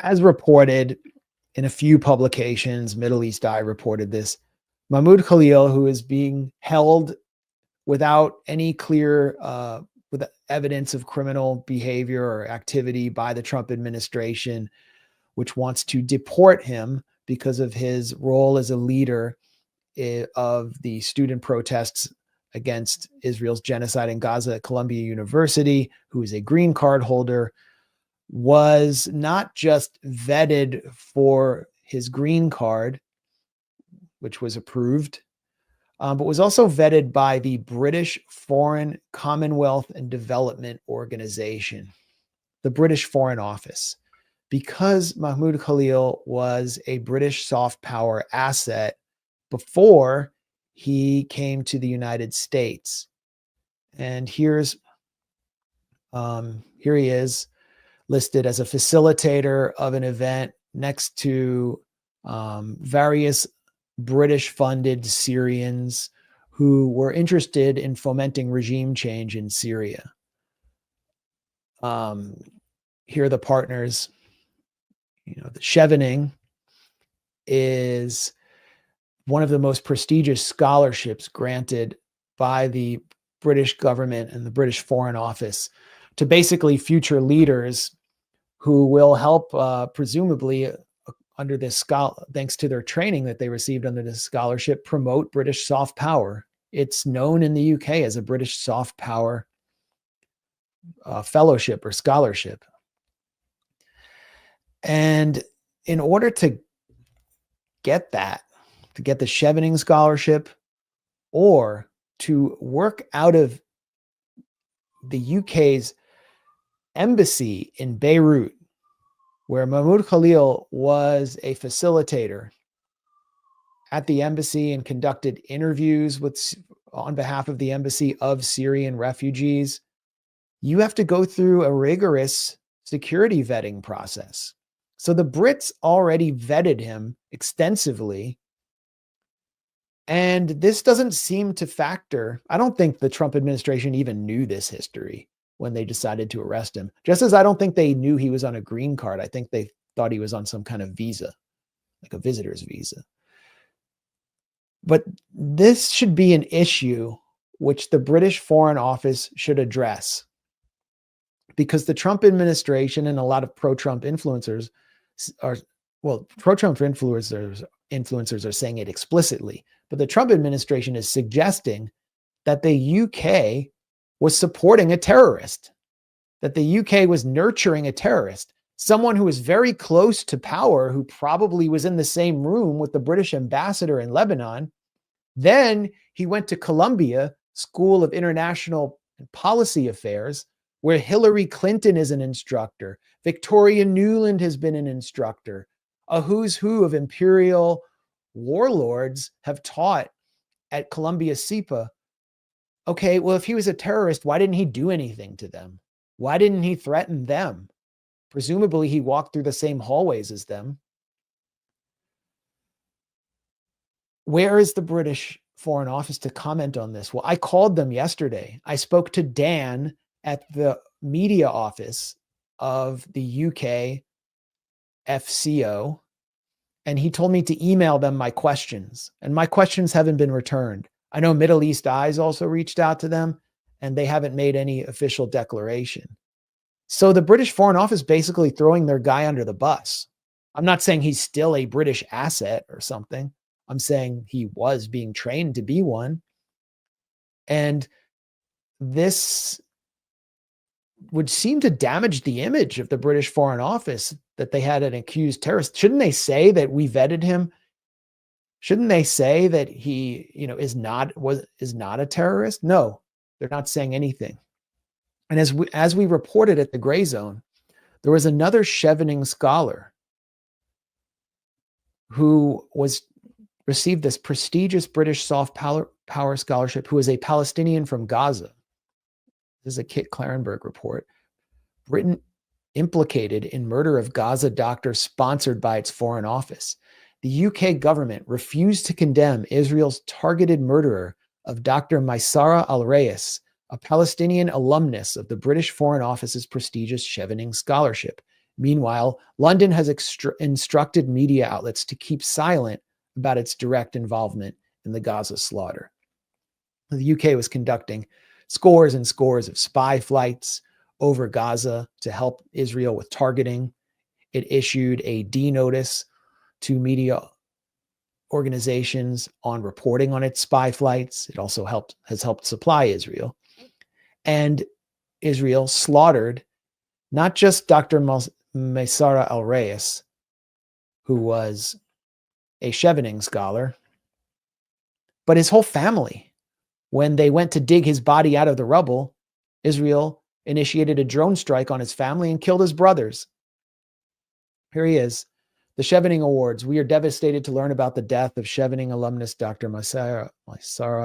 as reported in a few publications, Middle East Eye reported this, Mahmoud Khalil, who is being held without any clear with evidence of criminal behavior or activity by the Trump administration, which wants to deport him because of his role as a leader of the student protests against Israel's genocide in Gaza at Columbia University, who is a green card holder, was not just vetted for his green card, which was approved, but was also vetted by the British Foreign, Commonwealth and Development Organization, the British Foreign Office. Because Mahmoud Khalil was a British soft power asset before he came to the United States. And here he is listed as a facilitator of an event next to various British-funded Syrians who were interested in fomenting regime change in Syria. Here are the partners. The Chevening is one of the most prestigious scholarships granted by the British government and the British Foreign Office to basically future leaders who will help, presumably, under this thanks to their training that they received under this scholarship, promote British soft power. It's known in the UK as a British soft power fellowship or scholarship. And in order to get that, to get the Chevening scholarship, or to work out of the UK's embassy in Beirut, where Mahmoud Khalil was a facilitator at the embassy and conducted interviews on behalf of the embassy of Syrian refugees, you have to go through a rigorous security vetting process. So the Brits already vetted him extensively. And this doesn't seem to factor. I don't think the Trump administration even knew this history when they decided to arrest him. Just as I don't think they knew he was on a green card. I think they thought he was on some kind of visa, like a visitor's visa. But this should be an issue which the British Foreign Office should address, because the Trump administration and a lot of pro-Trump influencers pro-Trump influencers are saying it explicitly, but the Trump administration is suggesting that the UK was supporting a terrorist, that the UK was nurturing a terrorist, someone who was very close to power, who probably was in the same room with the British ambassador in Lebanon. Then he went to Columbia School of International Policy Affairs, where Hillary Clinton is an instructor. Victoria Nuland has been an instructor. A who's who of imperial warlords have taught at Columbia SIPA. Okay, well, if he was a terrorist, why didn't he do anything to them? Why didn't he threaten them? Presumably, he walked through the same hallways as them. Where is the British Foreign Office to comment on this? Well, I called them yesterday. I spoke to Dan at the media office of the UK FCO, and he told me to email them my questions, and my questions haven't been returned. I know Middle East Eyes also reached out to them, and they haven't made any official declaration. So the British Foreign Office basically throwing their guy under the bus. I'm not saying he's still a British asset or something. I'm saying he was being trained to be one. And this would seem to damage the image of the British Foreign Office, that they had an accused terrorist. Shouldn't they say that we vetted him? Shouldn't they say that he, is not a terrorist? No, they're not saying anything. And as we reported at the Grayzone, there was another Chevening scholar who received this prestigious British soft power scholarship, who is a Palestinian from Gaza. This is a Kit Clarenberg report. Britain implicated in murder of Gaza doctor sponsored by its foreign office. The UK government refused to condemn Israel's targeted murderer of Dr. Maysara al-Rayes, a Palestinian alumnus of the British Foreign Office's prestigious Chevening Scholarship. Meanwhile, London has instructed media outlets to keep silent about its direct involvement in the Gaza slaughter. The UK was conducting scores and scores of spy flights over Gaza to help Israel with targeting. It issued a D notice to media organizations on reporting on its spy flights. It also has helped supply Israel. And Israel slaughtered not just Dr. Maysara al-Rayes, who was a Chevening scholar, but his whole family. When they went to dig his body out of the rubble, Israel initiated a drone strike on his family and killed his brothers. Here he is. The Chevening Awards. We are devastated to learn about the death of Chevening alumnus Dr. Maysara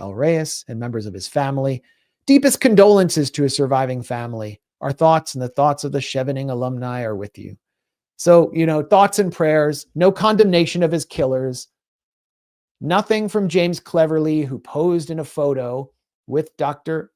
al-Rayes and members of his family. Deepest condolences to his surviving family. Our thoughts and the thoughts of the Chevening alumni are with you. So, thoughts and prayers, no condemnation of his killers. Nothing from James Cleverly, who posed in a photo with Dr.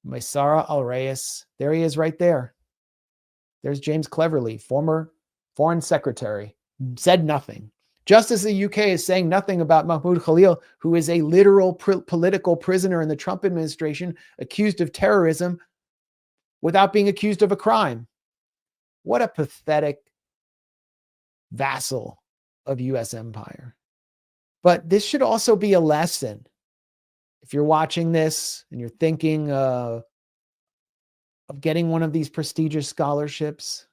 Maysara al-Rayes. There he is right there. There's James Cleverly, former foreign secretary, said nothing. Just as the UK is saying nothing about Mahmoud Khalil, who is a literal political prisoner in the Trump administration, accused of terrorism without being accused of a crime. What a pathetic vassal of US empire. But this should also be a lesson. If you're watching this and you're thinking of getting one of these prestigious scholarships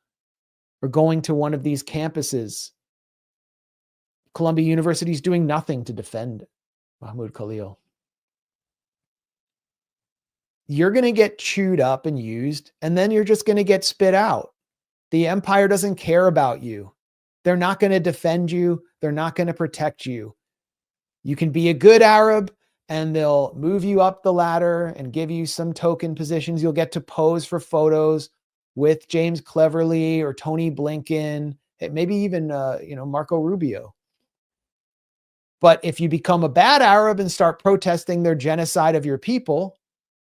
or going to one of these campuses, Columbia University is doing nothing to defend Mahmoud Khalil. You're going to get chewed up and used, and then you're just going to get spit out. The empire doesn't care about you. They're not going to defend you. They're not going to protect you. You can be a good Arab, and they'll move you up the ladder and give you some token positions. You'll get to pose for photos with James Cleverly or Tony Blinken, maybe even Marco Rubio. But if you become a bad Arab and start protesting their genocide of your people,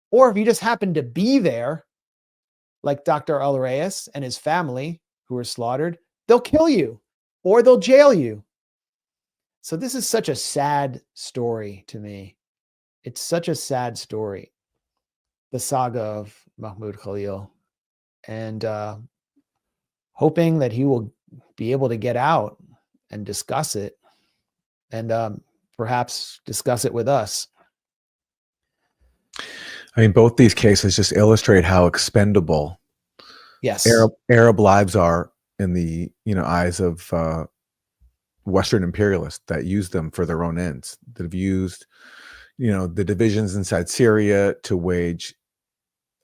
or if you just happen to be there, like Dr. al-Rayes and his family who were slaughtered, they'll kill you or they'll jail you. So this is such a sad story to me. It's such a sad story, the saga of Mahmoud Khalil, and hoping that he will be able to get out and discuss it, and perhaps discuss it with us. I mean, both these cases just illustrate how expendable Arab lives are in the eyes of Western imperialists that use them for their own ends, that have used the divisions inside Syria to wage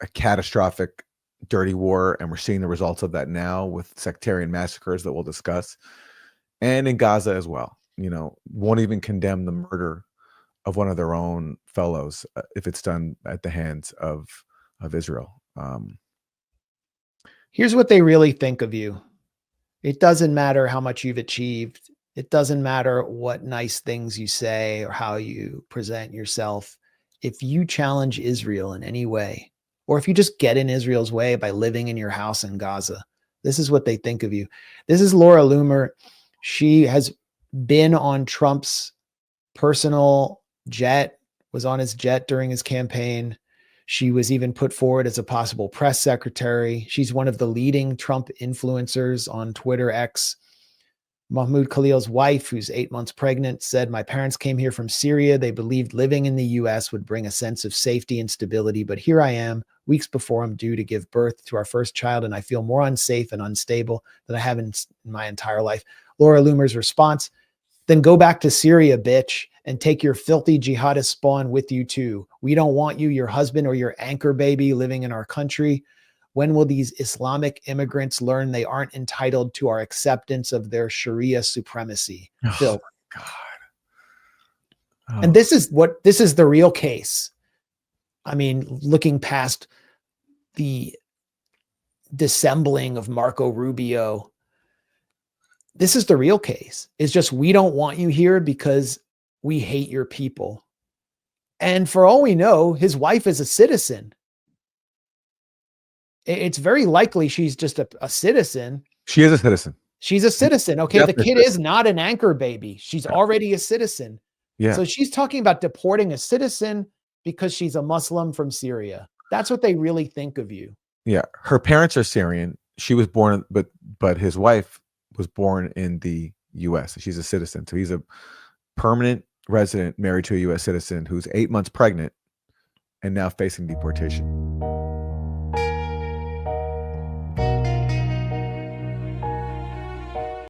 a catastrophic, dirty war, and we're seeing the results of that now with sectarian massacres that we'll discuss, and in Gaza as well. Won't even condemn the murder of one of their own fellows if it's done at the hands of Israel. Here's what they really think of you. It doesn't matter how much you've achieved. It doesn't matter what nice things you say or how you present yourself. If you challenge Israel in any way, or if you just get in Israel's way by living in your house in Gaza, this is what they think of you. This is Laura Loomer. She has been on Trump's personal jet, was on his jet during his campaign. She was even put forward as a possible press secretary. She's one of the leading Trump influencers on Twitter X. Mahmoud Khalil's wife, who's 8 months pregnant, said, "My parents came here from Syria. They believed living in the US would bring a sense of safety and stability. But here I am, weeks before I'm due to give birth to our first child, and I feel more unsafe and unstable than I have in my entire life." Laura Loomer's response: "Then go back to Syria, bitch, and take your filthy jihadist spawn with you too. We don't want you, your husband, or your anchor baby living in our country. When will these Islamic immigrants learn they aren't entitled to our acceptance of their Sharia supremacy?" Phil. God. Oh. And this is the real case. I mean, looking past the dissembling of Marco Rubio, this is the real case. It's just, we don't want you here because we hate your people. And for all we know, his wife is a citizen. It's very likely she's just a citizen She is a citizen. She's a citizen. Okay, the kid is not an anchor baby. She's already a citizen. Yeah. So she's talking about deporting a citizen because she's a Muslim from Syria. That's what they really think of you. Yeah. Her parents are Syrian. She was born, but his wife was born in the U.S. She's a citizen. So he's a permanent resident married to a U.S. citizen who's 8 months pregnant and now facing deportation.